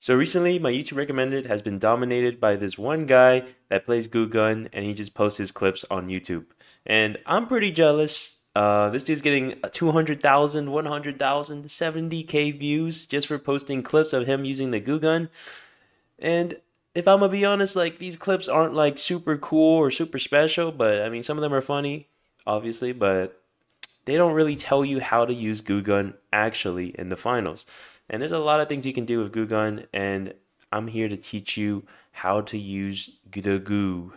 So recently, my YouTube recommended has been dominated by this one guy that plays Goo Gun, and he just posts his clips on YouTube. And I'm pretty jealous. This dude's getting 200,000, 100,000, 70K views just for posting clips of him using the Goo Gun. And if I'm gonna be honest, like, these clips aren't like super cool or super special, but I mean, some of them are funny, obviously, but they don't really tell you how to use Goo Gun actually in the finals. And there's a lot of things you can do with Goo Gun, and I'm here to teach you how to use the goo.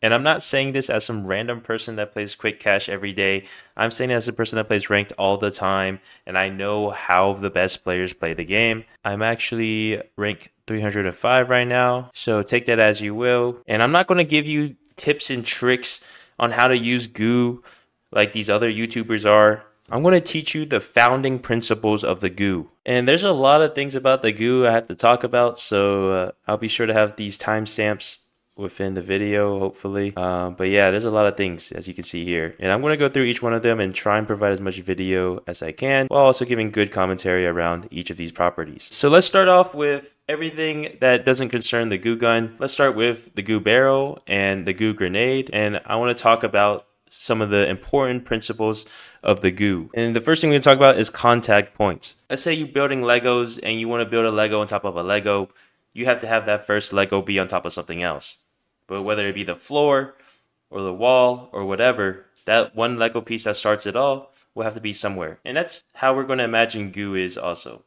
And I'm not saying this as some random person that plays quick cash every day. I'm saying it as a person that plays ranked all the time, and I know how the best players play the game. I'm actually ranked 305 right now, so take that as you will. And I'm not going to give you tips and tricks on how to use goo like these other YouTubers are. I'm going to teach you the founding principles of the goo. And there's a lot of things about the goo I have to talk about, so I'll be sure to have these timestamps within the video, hopefully. But yeah, there's a lot of things, as you can see here. And I'm going to go through each one of them and try and provide as much video as I can, while also giving good commentary around each of these properties. So let's start off with everything that doesn't concern the Goo Gun. Let's start with the Goo Barrel and the Goo Grenade. And I want to talk about some of the important principles of the goo. And the first thing we're going to talk about is contact points. Let's say you're building Legos and you want to build a Lego on top of a Lego. You have to have that first Lego be on top of something else. But whether it be the floor or the wall or whatever, that one Lego piece that starts it all will have to be somewhere. And that's how we're going to imagine goo is also.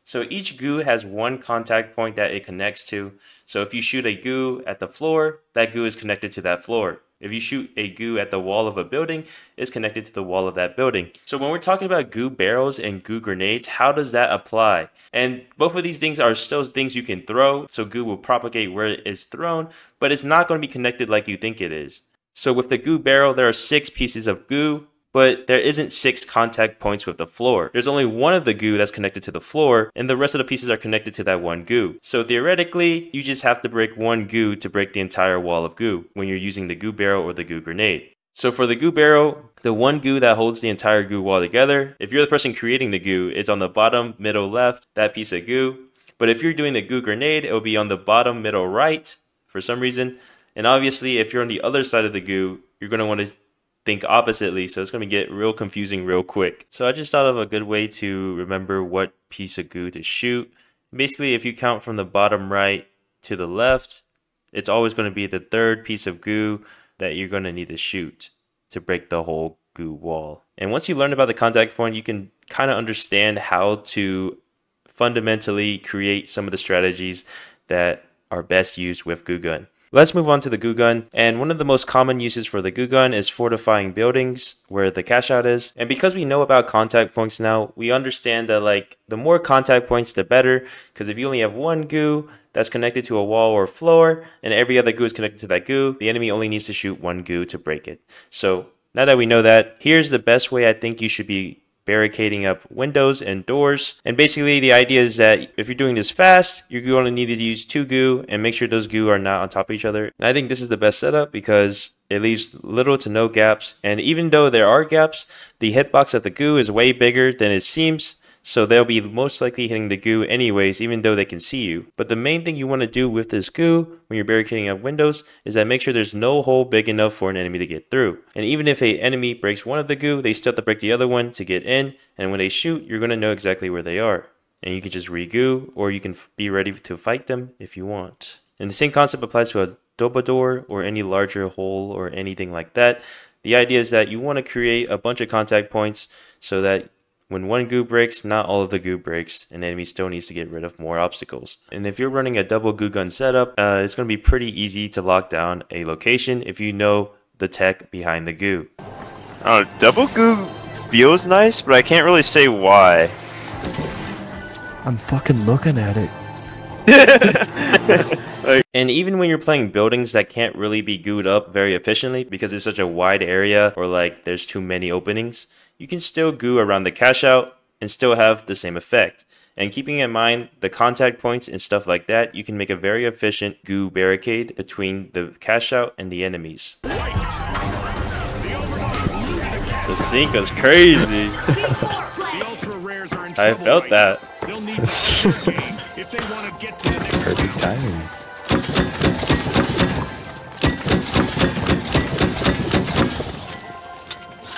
So each goo has one contact point that it connects to. So if you shoot a goo at the floor, that goo is connected to that floor. If you shoot a goo at the wall of a building, it's connected to the wall of that building. So when we're talking about goo barrels and goo grenades, how does that apply? And both of these things are still things you can throw, so goo will propagate where it's thrown, but it's not going to be connected like you think it is. So with the goo barrel, there are 6 pieces of goo, but there isn't 6 contact points with the floor. There's only one of the goo that's connected to the floor, and the rest of the pieces are connected to that one goo. So theoretically, you just have to break one goo to break the entire wall of goo when you're using the goo barrel or the goo grenade. So for the goo barrel, the one goo that holds the entire goo wall together, if you're the person creating the goo, it's on the bottom, middle, left, that piece of goo. But if you're doing the goo grenade, it'll be on the bottom, middle, right, for some reason. And obviously, if you're on the other side of the goo, you're going to want to think oppositely, so it's going to get real confusing real quick. So I just thought of a good way to remember what piece of goo to shoot. Basically, if you count from the bottom right to the left, it's always going to be the third piece of goo that you're going to need to shoot to break the whole goo wall. And once you learn about the contact point, you can kind of understand how to fundamentally create some of the strategies that are best used with Goo Gun. Let's move on to the Goo Gun, and one of the most common uses for the Goo Gun is fortifying buildings, where the cash out is. And because we know about contact points now, we understand that, like, the more contact points the better, because if you only have one goo that's connected to a wall or floor, and every other goo is connected to that goo, the enemy only needs to shoot one goo to break it. So now that we know that, here's the best way I think you should be barricading up windows and doors. And basically the idea is that if you're doing this fast, you're going to need to use 2 goo and make sure those goo are not on top of each other. And I think this is the best setup because it leaves little to no gaps. And even though there are gaps, the hitbox of the goo is way bigger than it seems. So they'll be most likely hitting the goo anyways, even though they can see you. But the main thing you want to do with this goo when you're barricading up windows is that make sure there's no hole big enough for an enemy to get through. And even if an enemy breaks one of the goo, they still have to break the other one to get in. And when they shoot, you're going to know exactly where they are. And you can just re-goo, or you can be ready to fight them if you want. And the same concept applies to a double door or any larger hole or anything like that. The idea is that you want to create a bunch of contact points so that when one goo breaks, not all of the goo breaks, and enemy still needs to get rid of more obstacles. And if you're running a double Goo Gun setup, it's going to be pretty easy to lock down a location if you know the tech behind the goo. Oh, double goo feels nice, but I can't really say why. I'm fucking looking at it. And even when you're playing buildings that can't really be gooed up very efficiently because it's such a wide area or like there's too many openings, you can still goo around the cash out and still have the same effect. And keeping in mind the contact points and stuff like that, you can make a very efficient goo barricade between the cash out and the enemies. The sync is crazy. I felt that. Perfect timing.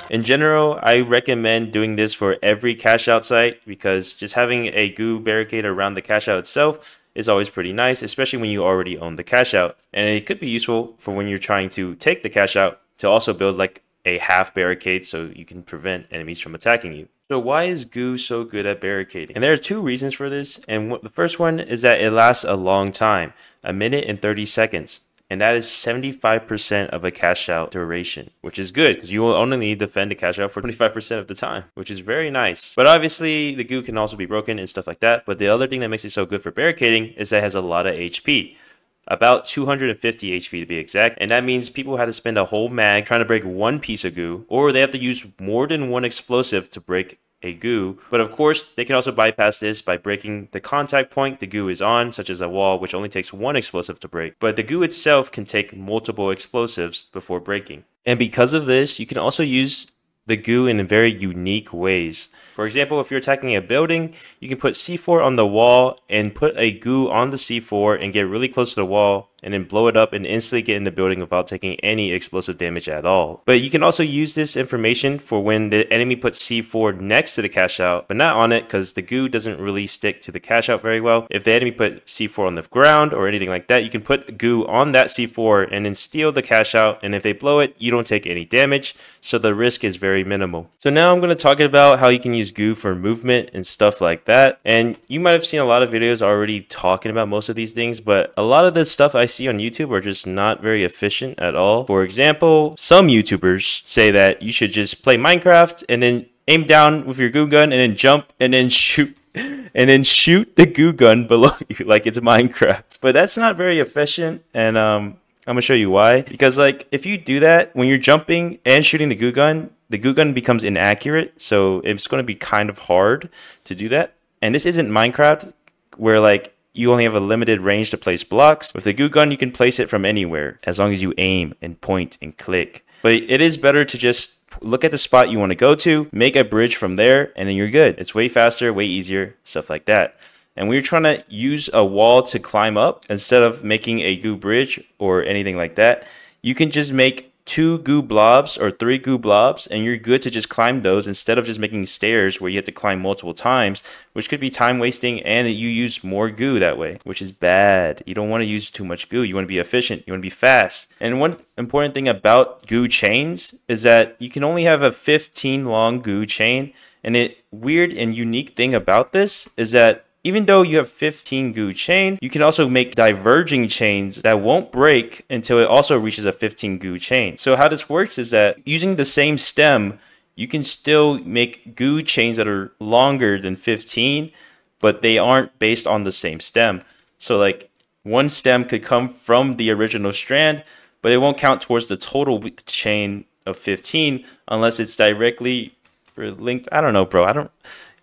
In general, I recommend doing this for every cash out site because just having a goo barricade around the cash out itself is always pretty nice, especially when you already own the cash out. And it could be useful for when you're trying to take the cash out to also build like a half barricade so you can prevent enemies from attacking you. So why is goo so good at barricading? And there are two reasons for this. And the first one is that it lasts a long time, a minute and 30 seconds. And that is 75% of a cash out duration, which is good because you will only need to defend a cash out for 25% of the time, which is very nice. But obviously, the goo can also be broken and stuff like that. But the other thing that makes it so good for barricading is that it has a lot of HP. About 250 HP to be exact, and that means people had to spend a whole mag trying to break one piece of goo, or they have to use more than one explosive to break a goo. But of course, they can also bypass this by breaking the contact point the goo is on, such as a wall, which only takes one explosive to break. But the goo itself can take multiple explosives before breaking. And because of this, you can also use the goo in very unique ways. For example, if you're attacking a building, you can put C4 on the wall and put a goo on the C4 and get really close to the wall and then blow it up and instantly get in the building without taking any explosive damage at all. But you can also use this information for when the enemy puts C4 next to the cash out, but not on it because the goo doesn't really stick to the cash out very well. If the enemy put C4 on the ground or anything like that, you can put goo on that C4 and then steal the cash out, and if they blow it, you don't take any damage, so the risk is very minimal. So now I'm going to talk about how you can use goo for movement and stuff like that. And you might have seen a lot of videos already talking about most of these things, but a lot of this stuff I see on YouTube are just not very efficient at all. For example, some YouTubers say that you should just play Minecraft and then aim down with your goo gun and then jump and then shoot the goo gun below you like it's Minecraft. But that's not very efficient, and I'm gonna show you why. Because like if you do that when you're jumping and shooting the goo gun becomes inaccurate, so it's going to be kind of hard to do that. And this isn't Minecraft where like you only have a limited range to place blocks. With the goo gun, you can place it from anywhere as long as you aim and point and click. But it is better to just look at the spot you want to go to, make a bridge from there, and then you're good. It's way faster, way easier, stuff like that. And we're trying to use a wall to climb up instead of making a goo bridge or anything like that. You can just make 2 goo blobs or 3 goo blobs, and you're good to just climb those instead of just making stairs where you have to climb multiple times, which could be time wasting, and you use more goo that way, which is bad. You don't want to use too much goo. You want to be efficient. You want to be fast. And one important thing about goo chains is that you can only have a 15 long goo chain, and the weird and unique thing about this is that even though you have 15 goo chain, you can also make diverging chains that won't break until it also reaches a 15 goo chain. So how this works is that using the same stem, you can still make goo chains that are longer than 15, but they aren't based on the same stem. So like one stem could come from the original strand, but it won't count towards the total chain of 15 unless it's directly linked. I don't know, bro.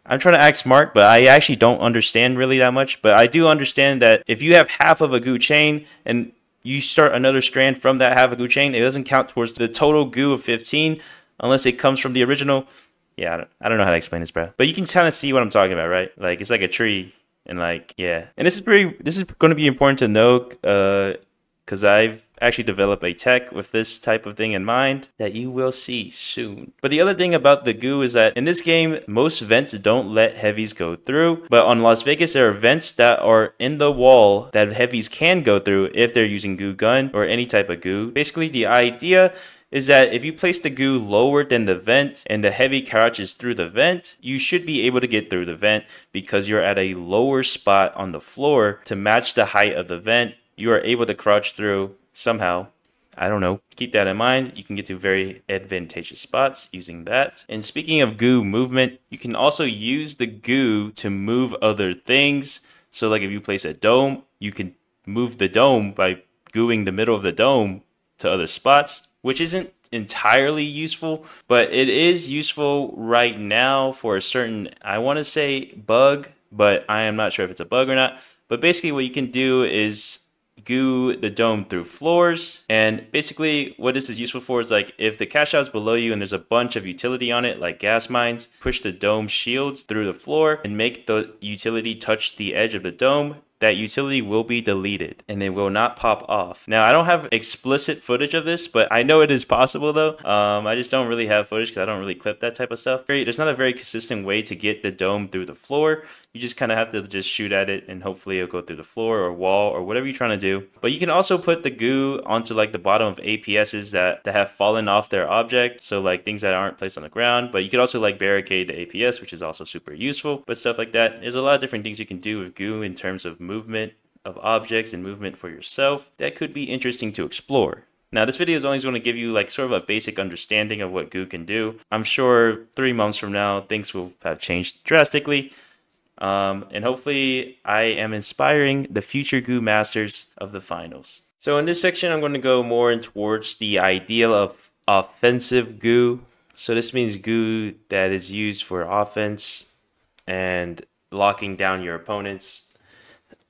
I'm trying to act smart, but I actually don't understand really that much. But I do understand that if you have half of a goo chain and you start another strand from that half a goo chain, it doesn't count towards the total goo of 15 unless it comes from the original. Yeah, I don't know how to explain this, bro. But you can kind of see what I'm talking about, right? Like it's like a tree, and like yeah. And this is going to be important to know because I've actually develop a tech with this type of thing in mind that you will see soon. But the other thing about the goo is that in this game, most vents don't let heavies go through. But on Las Vegas, there are vents that are in the wall that heavies can go through if they're using goo gun or any type of goo. Basically, the idea is that if you place the goo lower than the vent and the heavy crouches through the vent, you should be able to get through the vent because you're at a lower spot on the floor to match the height of the vent. You are able to crouch through somehow. I don't know. Keep that in mind. You can get to very advantageous spots using that. And speaking of goo movement, you can also use the goo to move other things. So like if you place a dome, you can move the dome by gooing the middle of the dome to other spots, which isn't entirely useful, but it is useful right now for a certain, I want to say bug, but I am not sure if it's a bug or not. But basically what you can do is goo the dome through floors. And basically what this is useful for is like if the cash out's below you and there's a bunch of utility on it like gas mines, push the dome shields through the floor and make the utility touch the edge of the dome. That utility will be deleted and it will not pop off. Now, I don't have explicit footage of this, but I know it is possible though. I just don't really have footage because I don't really clip that type of stuff. There's not a very consistent way to get the dome through the floor. You just kind of have to just shoot at it and hopefully it'll go through the floor or wall or whatever you're trying to do. But you can also put the goo onto like the bottom of APSs that have fallen off their object. So like things that aren't placed on the ground, but you could also like barricade the APS, which is also super useful, but stuff like that. There's a lot of different things you can do with goo in terms of movement of objects and movement for yourself that could be interesting to explore. Now, this video is only going to give you like sort of a basic understanding of what goo can do. I'm sure 3 months from now, things will have changed drastically. And hopefully I am inspiring the future goo masters of the finals. So in this section, I'm going to go more in towards the ideal of offensive goo. So this means goo that is used for offense and locking down your opponents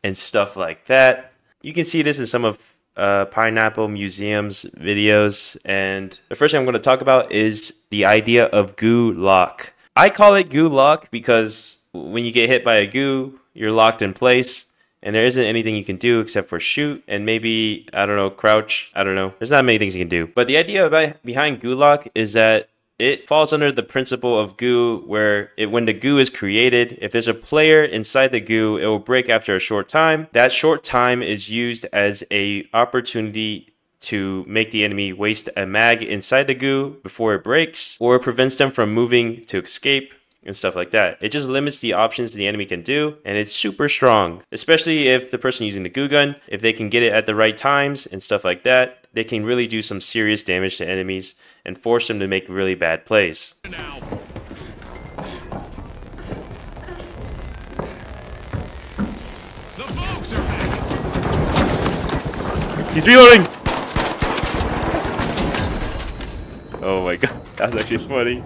and stuff like that. You can see this in some of Pineapple Museum's videos. And the first thing I'm going to talk about is the idea of goo lock. I call it goo lock because when you get hit by a goo, you're locked in place and there isn't anything you can do except for shoot and maybe, I don't know, crouch. I don't know. There's not many things you can do. But the idea behind goo lock is that it falls under the principle of goo where when the goo is created, if there's a player inside the goo, it will break after a short time. That short time is used as an opportunity to make the enemy waste a mag inside the goo before it breaks, or it prevents them from moving to escape and stuff like that. It just limits the options the enemy can do, and it's super strong, especially if the person using the goo gun, if they can get it at the right times and stuff like that, they can really do some serious damage to enemies and force them to make really bad plays. He's reloading! Oh my god, that's actually funny.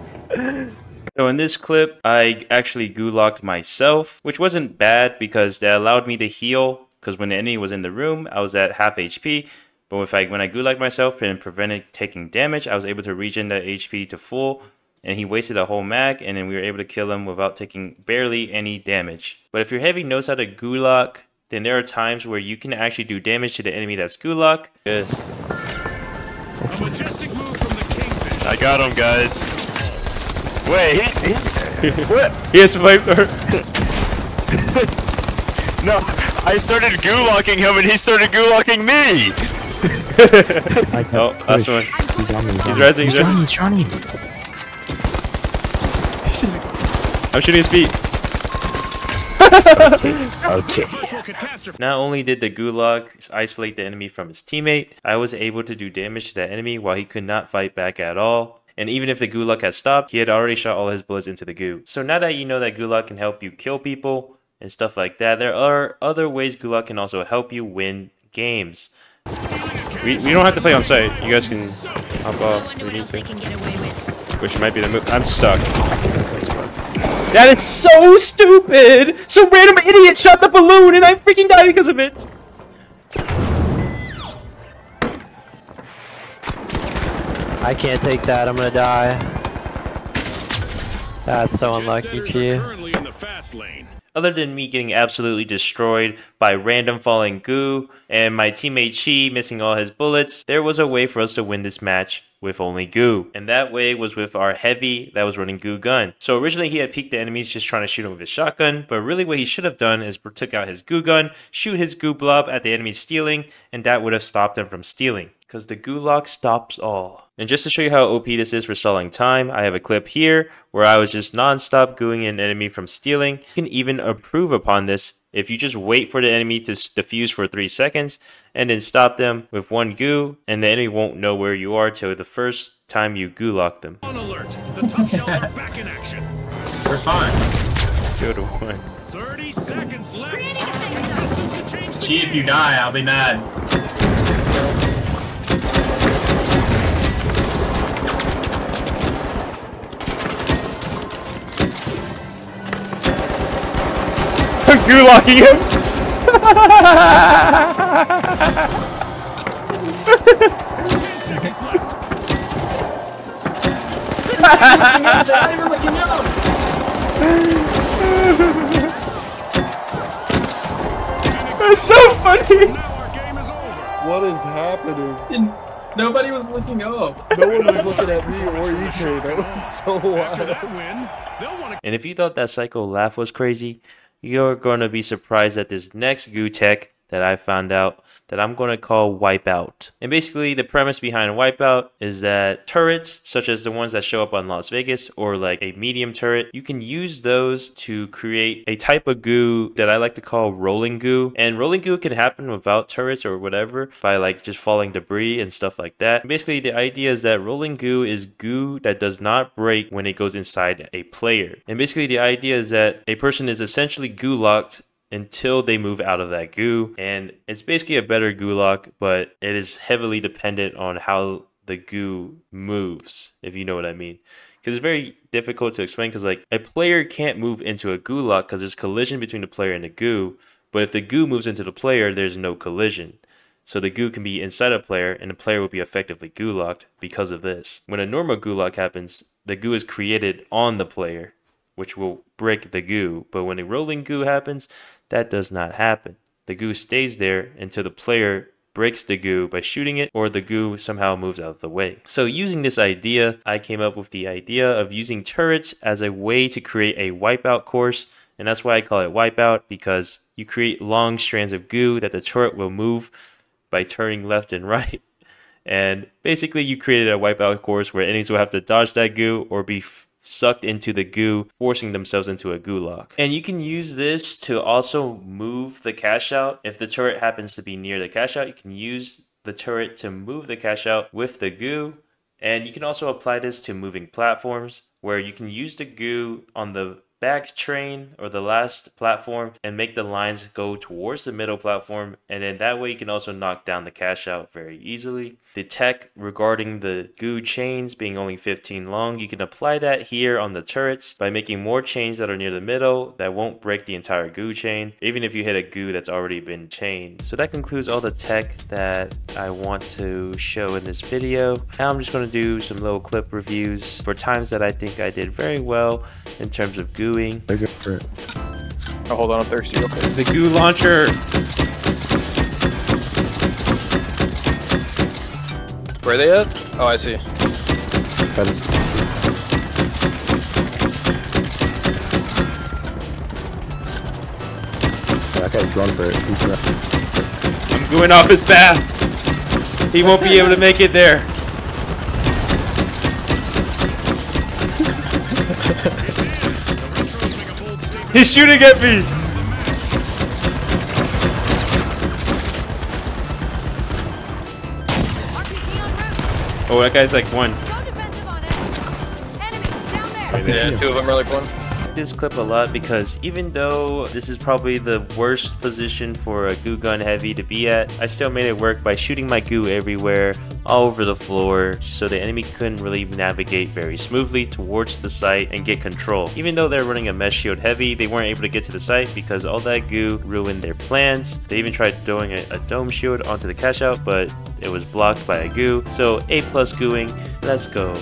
So in this clip, I actually goo locked myself, which wasn't bad because that allowed me to heal, because when the enemy was in the room, I was at half HP. But when I goo locked myself and prevented taking damage, I was able to regen that HP to full, and he wasted a whole mag, and then we were able to kill him without taking barely any damage. But if your heavy knows how to goo lock, then there are times where you can actually do damage to the enemy that's goo lock. Yes. A majestic move from the Kingfish. I got him, guys. Wait, what? He has flamethrower. No, I started goo locking him and he started goo locking me. Oh, last one. He's on me. He's rezzing. He's Johnny. He's Johnny. He's just... I'm shooting his feet. Okay. Not only did the goo lock isolate the enemy from his teammate, I was able to do damage to that enemy while he could not fight back at all. And even if the goo lock had stopped, he had already shot all his bullets into the goo. So now that you know that goo lock can help you kill people and stuff like that, there are other ways goo lock can also help you win games. We don't have to play on site. You guys can hop off if you need to. Which might be the move. I'm stuck. That is so stupid! Some random idiot shot the balloon and I freaking died because of it! I can't take that, I'm gonna die. That's so unlucky, G. Other than me getting absolutely destroyed by random falling goo and my teammate Chi missing all his bullets, there was a way for us to win this match with only goo. And that way was with our heavy that was running goo gun. So originally he had peeked the enemies just trying to shoot him with his shotgun, but really what he should have done is took out his goo gun, shoot his goo blob at the enemy stealing, and that would have stopped him from stealing. Because the goo lock stops all. And just to show you how OP this is for stalling time, I have a clip here where I was just non-stop gooing an enemy from stealing. You can even improve upon this if you just wait for the enemy to defuse for 3 seconds and then stop them with one goo, and the enemy won't know where you are till the first time you goo lock them. On alert. The tough shells are back in action. We're fine. Good one. 30 seconds left. Gee, if you die, I'll be mad. Goo locking him! seconds left. That's so funny. Now our game is over. What is happening? Nobody was looking up. No one was looking at me or EK. That was so After that wild. win, they'll want to. And if you thought that Psycho laugh was crazy, you're going to be surprised at this next goo tech that I found out that I'm going to call Wipeout. And basically the premise behind Wipeout is that turrets, such as the ones that show up on Las Vegas or like a medium turret, you can use those to create a type of goo that I like to call rolling goo. And rolling goo can happen without turrets or whatever by like just falling debris and stuff like that. Basically the idea is that rolling goo is goo that does not break when it goes inside a player. And basically the idea is that a person is essentially goo locked until they move out of that goo, and it's basically a better goo lock, but it is heavily dependent on how the goo moves, if you know what I mean. Because it's very difficult to explain, because like a player can't move into a goo lock because there's collision between the player and the goo, but if the goo moves into the player, there's no collision. So the goo can be inside a player and the player will be effectively goo locked because of this. When a normal goo lock happens, the goo is created on the player, which will break the goo. But when a rolling goo happens, that does not happen. The goo stays there until the player breaks the goo by shooting it, or the goo somehow moves out of the way. So using this idea, I came up with the idea of using turrets as a way to create a wipeout course. And that's why I call it Wipeout, because you create long strands of goo that the turret will move by turning left and right. And basically you created a wipeout course where enemies will have to dodge that goo or be sucked into the goo, forcing themselves into a goo lock. And you can use this to also move the cash out. If the turret happens to be near the cash out, you can use the turret to move the cash out with the goo. And you can also apply this to moving platforms, where you can use the goo on the back train or the last platform and make the lines go towards the middle platform, and then that way you can also knock down the cash out very easily. The tech regarding the goo chains being only 15 long, you can apply that here on the turrets by making more chains that are near the middle that won't break the entire goo chain, even if you hit a goo that's already been chained. So that concludes all the tech that I want to show in this video. Now I'm just going to do some little clip reviews for times that I think I did very well in terms of gooing. They're good for it. Oh, hold on, I'm thirsty real quick. The goo launcher. Where are they at? Oh, I see. That's that guy's going for it. He's I'm gooing off his path. He won't be able to make it there. He's shooting at me! Oh, that guy's like one. Yeah, two of them are like one. This clip a lot because even though this is probably the worst position for a goo gun heavy to be at, I still made it work by shooting my goo everywhere, all over the floor, so the enemy couldn't really navigate very smoothly towards the site and get control. Even though they're running a mesh shield heavy, they weren't able to get to the site because all that goo ruined their plans. They even tried throwing a dome shield onto the cash out, but it was blocked by a goo. So A+ gooing, let's go.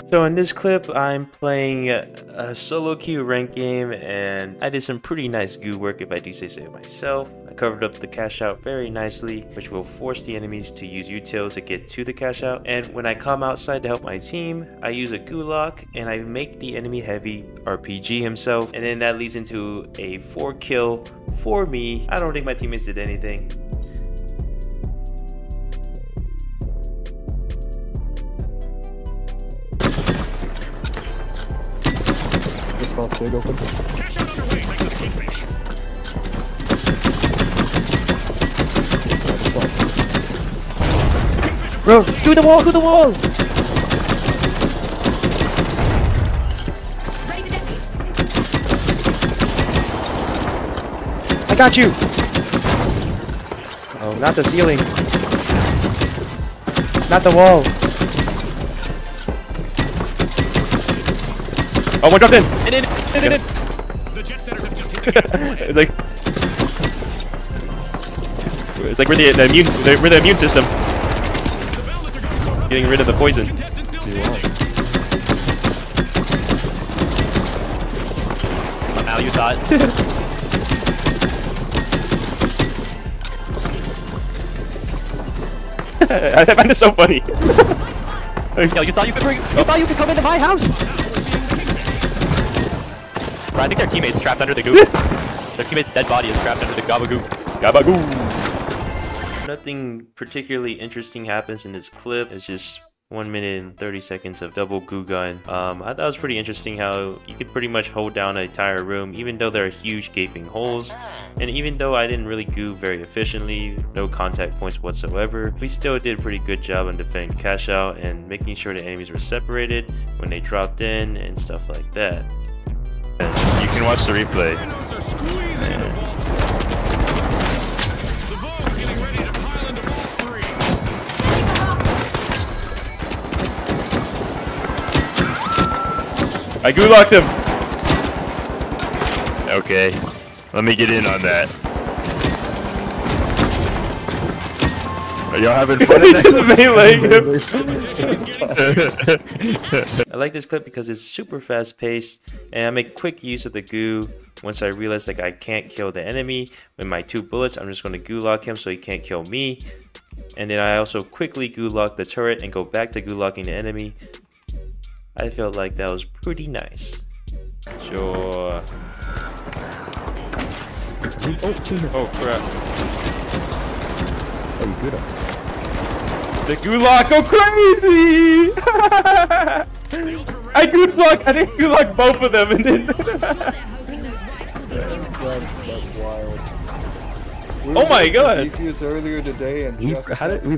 So in this clip, I'm playing a solo queue rank game, and I did some pretty nice goo work if I do say so myself. I covered up the cash out very nicely, which will force the enemies to use util to get to the cash out. And when I come outside to help my team, I use a goo lock and I make the enemy heavy RPG himself, and then that leads into a 4-kill for me. I don't think my teammates did anything. Default's big open. Cash out underway like the kingfish. Bro, through the wall, through the wall! I got you! Oh, not the ceiling. Not the wall. Oh, one dropped in! In. The jet setters have just hit the gas line. It's like we're the immune system. The Bellas are going corrupt. Getting rid of the poison. Contestant still standing. Now you thought. I find it so funny. Yo, you thought you could come into my house? Bro, I think their teammate's trapped under the goo. Their teammate's dead body is trapped under the gabagoo. Gabagoo. Nothing particularly interesting happens in this clip. It's just 1 minute and 30 seconds of double goo gun. I thought it was pretty interesting how you could pretty much hold down an entire room even though there are huge gaping holes, and even though I didn't really goo very efficiently, no contact points whatsoever, we still did a pretty good job on defending cash out and making sure the enemies were separated when they dropped in and stuff like that. You can watch the replay. Notes are squeezing into Vault 4. The Vogue's getting ready to pile into Vault 3. I goo locked him. Okay, let me get in on that. Are y'all having fun? He just meleeing him. Competition is getting fierce. I like this clip because it's super fast paced and I make quick use of the goo. Once I realize like I can't kill the enemy with my 2 bullets, I'm just going to goo lock him so he can't kill me. And then I also quickly goo lock the turret and go back to goo locking the enemy. I felt like that was pretty nice. Sure. Oh crap. Oh, you good? The gulag go crazy! I didn't gulag both of them and then That's wild. Oh my god! Defuse earlier today and Jeff we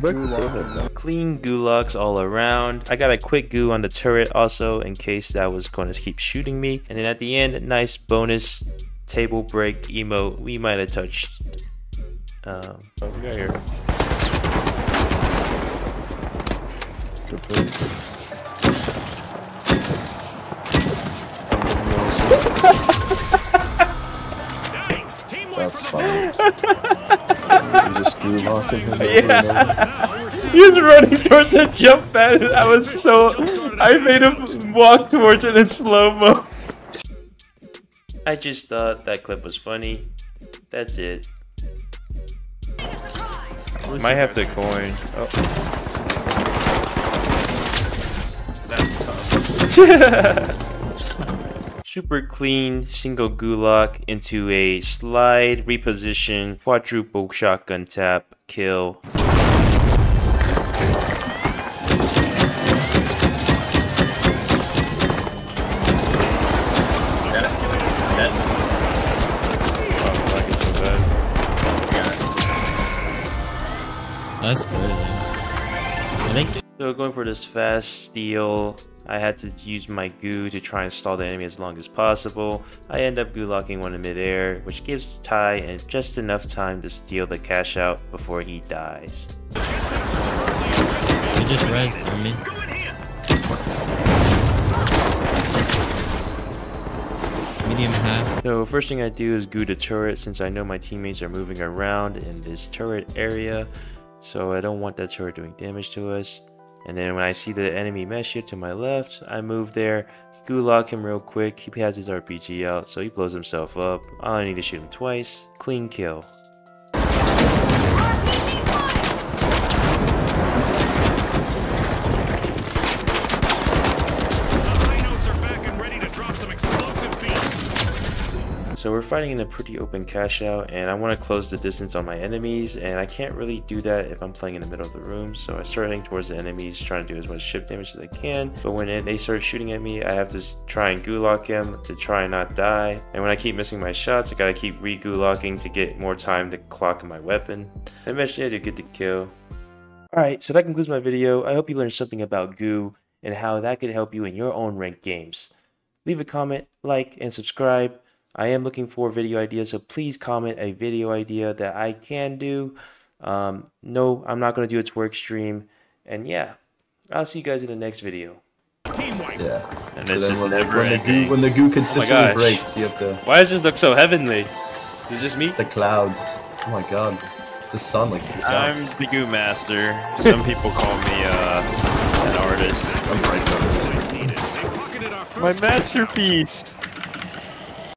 Clean gulags all around. I got a quick goo on the turret also in case that was going to keep shooting me. And then at the end, nice bonus table break emote we might have touched. Oh, we got here. Good place. Nice. Teamwork That's for the fine. You just goo locking him. Yeah. He was running towards a jump pad and I made him walk towards it in slow-mo. I just thought that clip was funny. That's it. Might have to coin. Oh. That's tough. Super clean single gulag into a slide, reposition, quadruple shotgun tap, kill. That's good. I think. So going for this fast steal, I had to use my goo to try and stall the enemy as long as possible. I end up goo locking one in midair, which gives Ty and just enough time to steal the cash out before he dies. He just rezzed on me. Medium half. So first thing I do is goo the turret since I know my teammates are moving around in this turret area. So I don't want that turret doing damage to us. And then when I see the enemy mesh here to my left, I move there, goo lock him real quick. He has his RPG out, so he blows himself up. I only need to shoot him twice. Clean kill. So we're fighting in a pretty open cash out, and I want to close the distance on my enemies, and I can't really do that if I'm playing in the middle of the room. So I start heading towards the enemies, trying to do as much chip damage as I can. But when they start shooting at me, I have to try and gulag him to try and not die. And when I keep missing my shots, I gotta keep re-gulaging to get more time to clock my weapon. And eventually I do get the kill. Alright, so that concludes my video. I hope you learned something about Goo and how that could help you in your own ranked games. Leave a comment, like, and subscribe. I am looking for video ideas, so please comment a video idea that I can do. No, I'm not going to do a twerk stream. And yeah, I'll see you guys in the next video. Yeah. And it's just never ending. When the goo consistently gosh. breaks, you have to... Why does this look so heavenly? Is it just me? It's like clouds. Oh my god. The sun like this. I'm the Goo Master. Some people call me an artist. I'm right. My masterpiece.